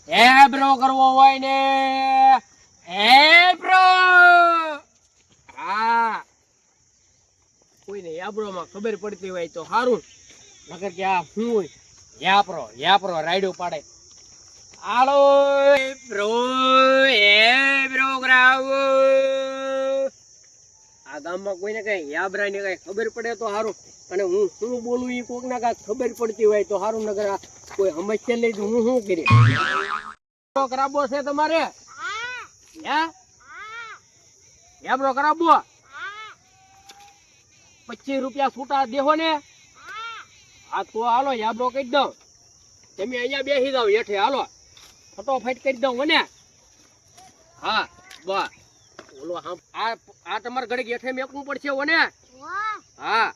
હે બ્રો કરવો હોય ને હે બ્રો હા કોઈ ને યાબ્રો માં ખબર પડતી હોય તો સારું નકર કે આ હું યાપ્રો રાઈડો પાડે આલો બ્રો હે બ્રો કરાવો આ ગામમાં કોઈને કઈ યાબ્રા ને કઈ ખબર પડે તો સારું અને હું શું બોલું એ કોક ના કઈ ખબર પડતી હોય તો સારું નગર કોઈ સમસ્યા લઈ હું શું કરી કરાવો છે તમારે યાબ્રો કરાવો 25 રૂપિયા છૂટા દેહો ને હા તો હાલો યાબ્રો કહી દઉં તમે અહીંયા બેસી જાવ હેઠે હાલો ફટોફટ કરી દઉં મને હા બસ ઓલો આ તમારે ઘડીક હેઠે મેકવું પડશે ઓને હા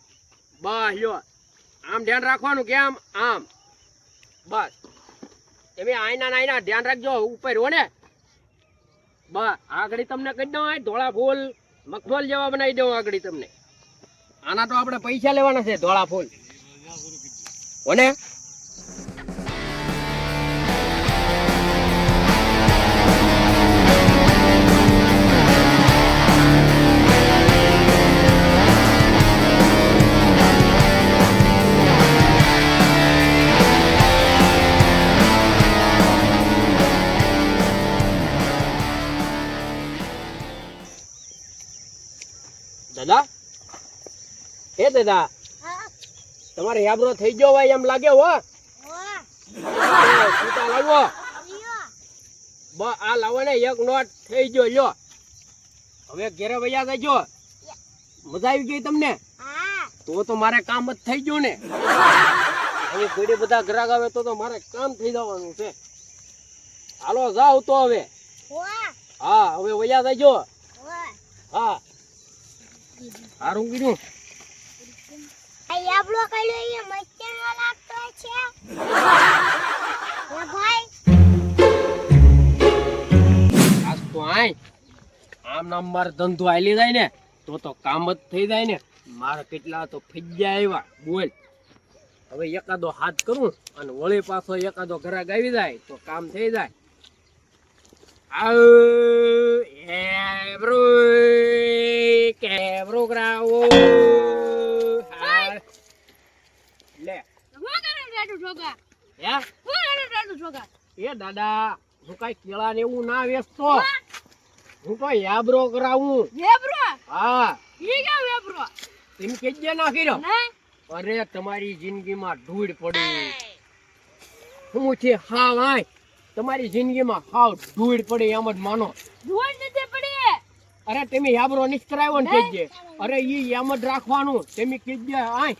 બસ લ્યો આમ ધ્યાન રાખવાનું કેમ આમ બસ તમે આઈના ધ્યાન રાખજો ઉપર હો ને બસ આગળ તમને કહી દઉં ધોળા ફૂલ મગફળ જેવા બનાવી દઉં આગળ તમને આના તો આપણે પૈસા લેવાના છે ધોળા ફૂલ ઓને દાદા હે દાદા તમારે યાબ્રો થઈ ગયો હોય એમ લાગે હો છૂટા લાવો આ લાવો ને એક નોટ થઈ ગયો લ્યો હવે ઘેરે વૈયા જજો મજા આવી ગઈ તમને તો મારે કામ જ થઈ ગયું ને હવે કોઈ બધા ગ્રાહક આવે તો મારે કામ થઈ જવાનું છે હાલો જાવ તો હવે હા હવે વૈયા જજો હા હારું કીધું યાબ્રો કઈ લે મસ્તીનો લાગતો છે ઓ ભાઈ આજ તો આમ નામ માર ધંધો આલી જાય ને તો કામ જ થઈ જાય ને મારે કેટલા તો ફજ્જા આવ્યા બોલ હવે એકાદો હાથ કરું અને વળી પાછો એકાદો ઘરાક આવી જાય તો કામ થઈ જાય કેબ્રો કરાવો લે એ દાદા હું કઈ કેળા ને એવું ના વેચતો હું તો યાબ્રો કરાવું હા તેમ કેજે ના કર્યો અરે તમારી જિંદગીમાં ધૂળ પડી શું છે હા ભાઈ તમારી જિંદગીમાં હાવ ધૂળ પડી એમ જ માનો અરે તમે યાબ્રો નથી કરાવ્યો ને કેજે અરે ઈ એમ જ રાખવાનું તમે કેજે આય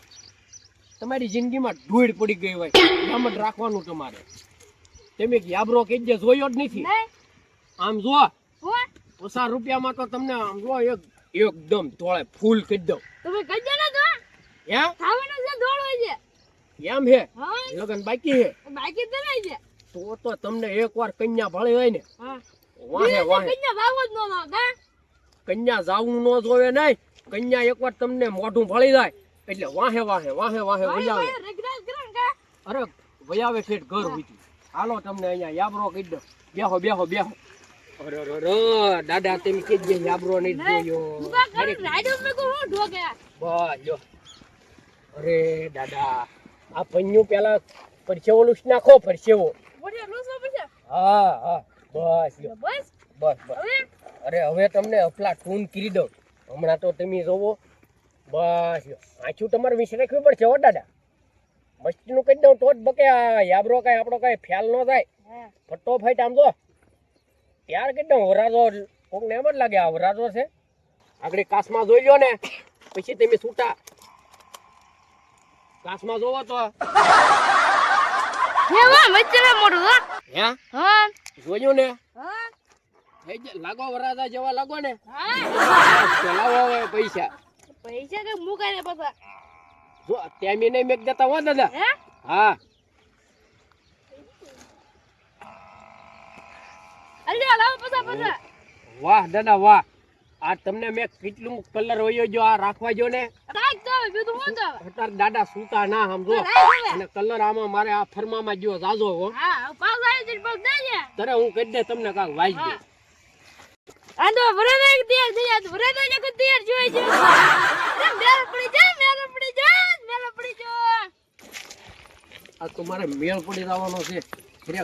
તમારી જિંદગીમાં ધૂળ પડી ગઈ હોય એમ જ રાખવાનું તમારે તમે યાબ્રો કેજે જોયો જ નથી આમ જો ઓછા રૂપિયામાં તો તમને આમ જો એકદમ ધોળે ફૂલ કરી દઉં તમે કજે ના તો હે ખાવાનો છે ધોળ હોય છે એમ હે લગન બાકી હે બાકી તો નહીં છે તો તમને એકવાર કન્યા ભળી હોય ને વાહે કન્યા ભાવ જ ન લાગે કન્યા જાવું ન જોવે નહીં કન્યા એકવાર તમને મોઢું ભળી જાય એટલે વાહે વયાવે અરે વયાવે ફેટ ઘર ઉઠી હાલો તમને અહીંયા યાબ્રો કહી દો બેહો અરે દાદા તેમ કેજે યાબ્રો નહીં જોયો બસ જો અરે દાદા આ પન્યું પેલા પરસેવો લૂસ નાખો પરસેવો હા બસ અરે હવે તમને અફલા ટૂન કરી દઉં હમણાં તો તમે જોવો બસ આછું તમારે વિશે રાખવી પડશે હો દાદા મસ્તીનું કહી દઉં તો જ બકે યાબ્રો કાંઈ આપણો કાંઈ ખ્યાલ ન થાય ફટોફટ આમ જો ત્યાર કહી દઉં વરાજો કોકને એમ જ લાગે આ વરાજો છે આગળ કાસમાં જોઈ લો ને પછી તમે છૂટા કાસમાં જોવો તો જોયું ને લાગો વરાજા જેવા લાગો ને લાવો હવે પૈસા કે મુકાય પાછા જો ત્યાં નહીં મેક દેતા હો દાદા હા અરે લાવો પાછા વાહ દાદા વાહ આ તમને મેં કેટલું કલર હોયો જો આ રાખવા જો ને રાખ તો બીજું હું તો અત્યારે દાદા સૂતા ના સમજો અને કલર આમાં મારે આ ફરમામાં જો જાજો હો હા પાસ આવી છે પાસ દે છે તરે હું કહી દે તમને કાક વાઈ દે આ તો ભરે એક તૈયાર થઈ જાય ભરે તો એક તૈયાર જોઈ છે અરે મેલ પડી જાય મેલ પડી જાય આ તો મારે મેળ પડી જવાનો છે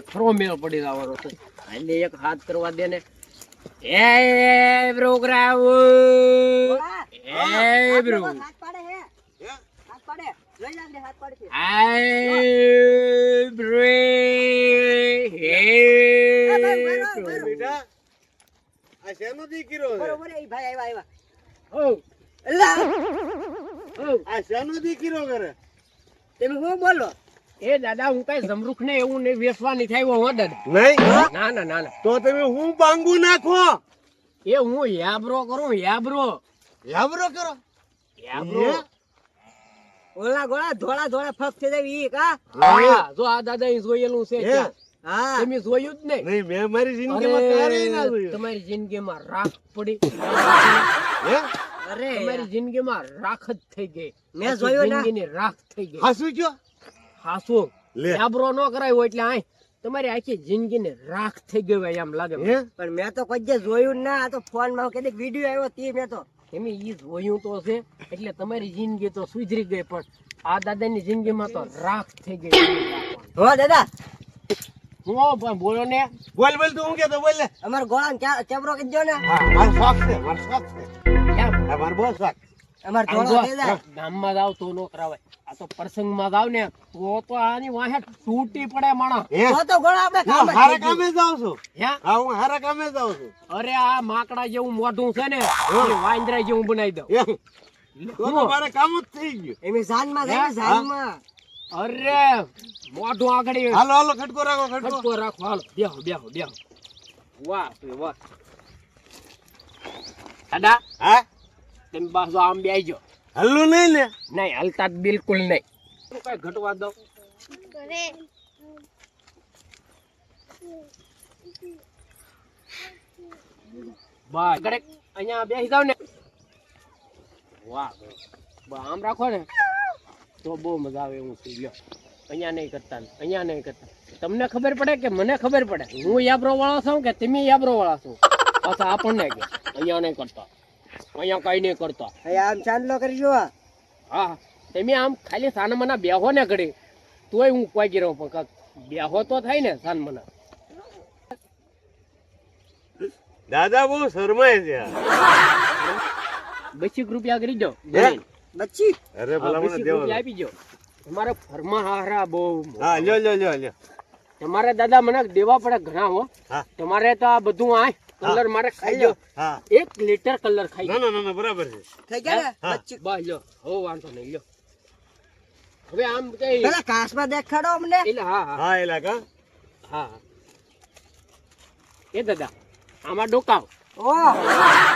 ખરો મેળ પડી જવાનો છે એટલે એક હાથ કરવા દે ને એ બ્રો કરાવો એ બ્રો હાથ પાડે હે હાથ પાડે લઈ જા દે હાથ પાડે છે I breathe. બેટા આ શેનો દીકરો છે બરોબર એ ભાઈ આવ્યા Oh, અલ્લા oh. આ શેનો દીકરો કરે તમે શું બોલો એ દાદા હું કઈ જમરૂખ ને એવું ને વેસવાની થાય હો દાદા નહીં ના ના ના ના તો તમે હું બાંગુ નાખો એ હું યાબરો કરું યાબરો યાબરો કરો યાબરો ઓલા ગોળા ધોળા ધોળા ફક થઈ જાય ઈ કા હા જો આ દાદા એ જોયેલું છે હે? ત્યાં. હા તમે જોયું જ નહીં નહીં મેં મારી જિંદગીમાં ક્યારેય ના અરે, જોયું તમારી જિંદગીમાં રાખ પડી હે અરે તમારી જિંદગીમાં રાખ જ થઈ ગઈ મેં આખી જોયું ને. જિંદગીની રાખ થઈ ગઈ હાસુ છો હાસુ લે યાબરો ન કરાયો એટલે આય તમારી આખી જિંદગીની રાખ થઈ ગઈ હોય એમ લાગે હે પણ મેં તો કોઈ જે જોયું જ ના આ તો ફોન માં કદી વિડિયો આવ્યો તે મેં તો તમે ઈ જોયું તો છે એટલે તમારી જિંદગી તો સુધરી ગઈ પણ આ દાદાની જિંદગીમાં તો રાખ થઈ ગઈ હો દાદા હું પણ બોલો ને બોલ બોલ તું હું કેતો બોલ ને અમાર ગોળા કેબરો કીધો ને હા મારો શોખ છે મારો શોખ છે કેમ? આ મારો બહુ શોખ અમાર આમ ધોળો જો, થઈ જાય ગામમાં જાવ તો નો કરાવાય આ તો પ્રસંગમાં જાવ ને તો આની વાહે તૂટી પડે માણસ હે તો ગોળા આપણે કામ હું હારા કામે જાઉં છું હે હા હું હારા કામે જાઉં છું અરે આ માકડા જેવું મોઢું છે ને એ વાંદરા જેવું બનાવી દઉં એમ તો તો મારે કામ જ થઈ ગયું એમ જાનમાં જાય ને જાનમાં અરે મોઢું આગળ હાલો હાલો ખટકો રાખો ખટકો ખટકો રાખો હાલો બેહો બેહો બેહો વાહ ભાઈ વાહ દાદા હા તમે પાછો આમ બેસજો હલ્લું નહીં ને નહીં હલતા જ બિલકુલ નહીં કઈ ઘટવા દો કરે બસ કડક અહીંયા બેસી જાવ ને વાહ બસ આમ રાખો ને તો બહુ મજા આવે એવું થઈ ગયો અહીંયા નહીં કરતા ને અહીંયા નહીં કરતા તમને ખબર પડે કે મને ખબર પડે હું યાબરો વાળો છું કે તમે યાબરો વાળા છો પાછા આપણને કે અહીંયા નહીં કરતા અહીંયા કઈ નહીં કરતા હવે આમ ચાંદલો કરજો હા તમે આમ ખાલી સાનમના બેહો ને ઘડી તોય હું કોઈ ગયો પણ કાંક બેહો તો થાય ને સાનમના દાદા બહુ શરમાય છે 20 રૂપિયા કરી દો હે? બચ્ચી અરે ભલા મને 20 દેવો રૂપિયા આપી દો તમારે ફરમા હારા બહુ હા લ્યો લ્યો લ્યો લ્યો તમારે દાદા મને દેવા પડે ઘણા હો હા તમારે તો આ બધું આ કલર મારે ખાઈ ગયો હા 1 લીટર કલર ખાઈ ના ના ના ના બરાબર છે થઈ ગયા ને હા. બચ્ચી બસ લ્યો હો વાંધો નહીં લ્યો હવે આમ કઈ પેલા કાચમાં દેખાડો અમને એટલે હા હા હા એલા કા હા એ દાદા આમાં ડોકાવ ઓહ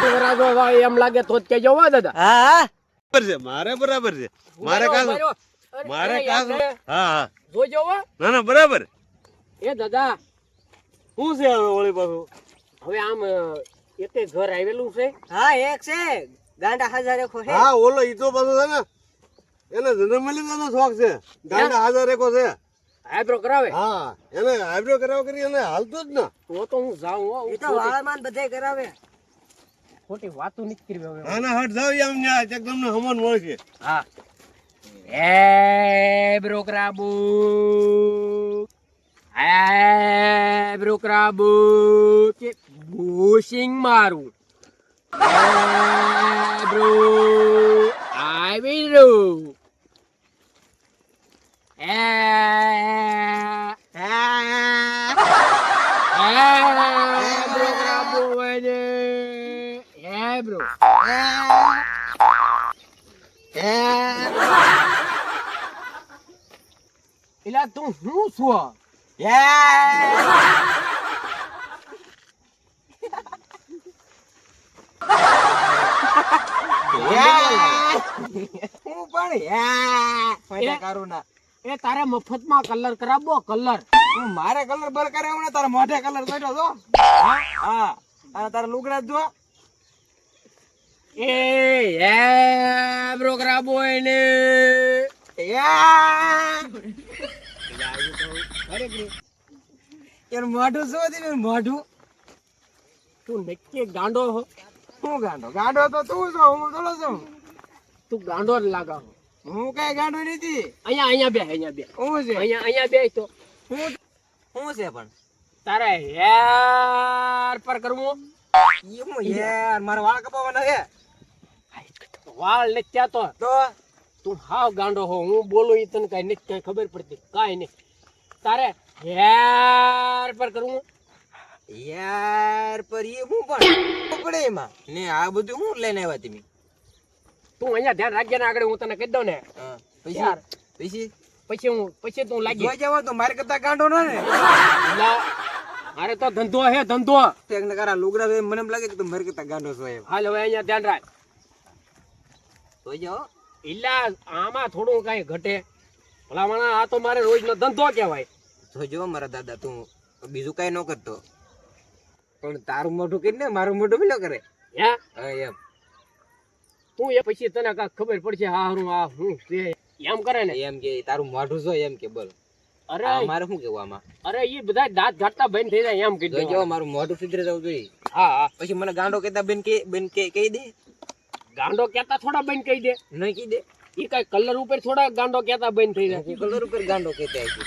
વરાજો હોય એમ લાગે તો જ કહેજો હો દાદા હા બરાબર છે મારે બરાબર છે મારે કામ ઉભા રહ્યો. અરે, મારે અરે, કામ યાર, હા હા જોજો હો ના ના બરાબર એ દાદા શું છે હવે ઓળી પાછું હવે આમ એક ઘર આવેલું છે હા એક છે ગાંડા હાજર રેખો છે હા ઓલો ઈ તો પાછો છે ને એને જન્મ લીધાનો શોખ છે ગાંડા હાજર એકો છે આઈબ્રો કરાવે હા એને આઈબ્રો કરાવ કરી એને હાલતો જ ના તો હું જાઉં હો એ તો વાળામાં બધે કરાવે ખોટી વાતો નથી કરવી હવે આના હટ જાવ આમ ન્યા ચક તમને હમણ મળશે હા એ બ્રોકરાબુ એ બ્રોકરાબુ કે બુશિંગ મારું એ બ્રો આવી રહ્યું એ બ્રોકરાબુ વને એ બ્રો એલા તું શું છો હું પણ કરું ના એ તારે મફતમાં કલર કરાવવો કલર હું મારે કલર બર કરાવ્યો ને તારા મોઢે કલર કર્યો તો હા અને તારા લુગડા જો એ બ્રોકરા બોય ને એનું મોઢું શું હતું એનું મોઢું? તું નક્કી ગાંડો હો. શું ગાંડો? ગાંડો તો તું છો, હું થોડો છું. તું ગાંડો જ લાગા હો. હું કઈ ગાંડો નથી. અહીંયા બે હું છે? અહીંયા બે તો હું છે પણ તારે હેર પર કરવું ઈ હું યાર મારા વાળ કપાવવાના છે. વાળ નથી ત્યાં તો તું હાવ ગાંડો હો. હું બોલું ઈ તને કઈ નથી કઈ ખબર પડતી કાંઈ નહીં. તારે હેર પર કરવું યાર પર ઈ હું પણ પડે એમાં ને આ બધું હું લઈને આવ્યા તમે? તું અહીંયા ધ્યાન રાખજે ને આગળ હું તને કહી દઉં ને. યાર પછી તું લાગી જોઈ જાવ તો મારે કરતા ગાંડો ના ને. મારે તો ધંધો હે ધંધો. ટેક ને કરા લુગડા જોઈને મને એમ લાગે કે તું મારે કરતા ગાંડો છો એમ. હાલ હવે અહીંયા ધ્યાન રાખ. જોઈ જાવ ઇલા આમાં થોડું કઈ ઘટે ભલામણા. આ તો મારે રોજનો ધંધો કહેવાય. જોઈ જાવ મારા દાદા તું બીજું કઈ ન કરતો પણ તારું મોઢું કરીને મારું મોઢું બી ન કરે. હે એમ તું એ પછી તને કાંઈક ખબર પડશે. હારું આ હું છે એમ કરે ને. એમ કે તારું મોઢું જો એમ કે બોલ. અરે મારે શું કેવું આમાં? અરે ઈ બધા દાંત ઘાટતા બંધ થઈ જાય એમ જોઈ કીધું. જાવ મારું મોઢું સુધરી જવું જોઈએ. હા પછી મને ગાંડો કહેતા બેન કે કહી દે. ગાંડો કેતા થોડા બંધ કહી દે. નહીં કહી દે. ઈ કઈ કલર ઉપર થોડા ગાંડો કેતા બંધ થઈ જાય. કલર ઉપર ગાંડો કહેતા છે.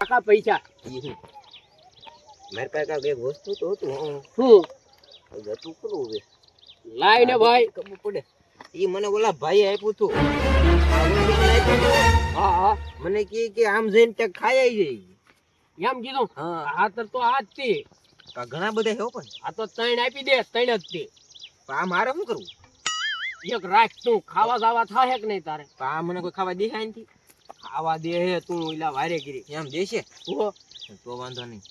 આખા પૈસા મારી પાસે કાંઈક એક વસ્તુ તો હતું શું જતું ખરું હવે લાય ને ભાઈ. ખબર પડે એ મને ઓલા ભાઈ આપ્યું હતું. આ વસ્તુ મને આપ્યું હતું. હા હા મને કે આમ જઈને ત્યાં ખાઈ આવી જાય. એમ કીધું. હા આ તો આ જ તે. આ ઘણા બધા છે હો પણ આ તો ત્રણ આપી દે. ત્રણ જ તે. આ મારે શું કરવું? એક રાખ તું ખાવા દાવા થાય કે નહીં તારે? આ મને કોઈ ખાવા દેખાય નથી. ખાવા દે હે તું ઓલા વારે ગીરી એમ દેશે તો વાંધો નહીં.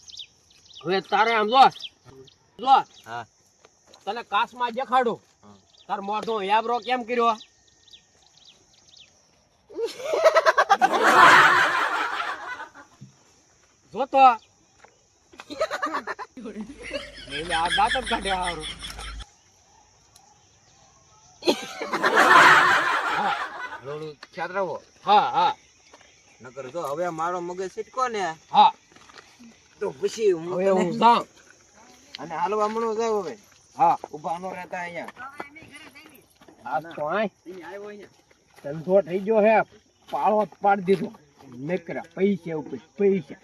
હવે તારે આમ જો જો હા તને કાસમાં દેખાડું. હા. તાર મોઢો યાબરો કેમ કર્યો? જોતો એટલે આ દાંત જ કાઢે હારું. રોડું છાતરાવો. હા હા નકર જો હવે મારો મગજ છટકો ને હા તો પછી હું હવે હું જાઉં. અને હાલવા મણો જાવ હવે. હા ઉભા નો રહેતા અહીંયા. આ તો આય ધંધો થઈ ગયો હે. પાળો જ પાડી દીધો. નકરા પૈસા ઉપર પૈસા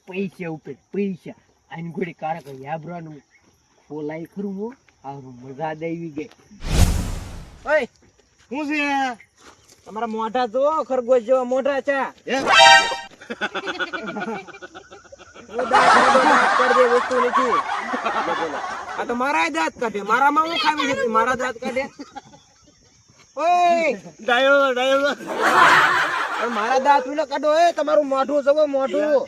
પૈસા ઉપર પૈસા. આની ગોળી કારક યાબરાનું ફોલાઈ ખરું હો. હારું મજા જ આવી ગઈ. ઓય શું છે તમારા મોઢા જો ખરગોશ જેવા મોઢા છે. વસ્તુ નથી. આ તો મારા દાંત કાઢે. મારામાં હું ખાવી છે મારા દાંત કાઢે. ઓય મારા દાંત વિલો કાઢો. એ તમારું મોઢું જવો મોઢું.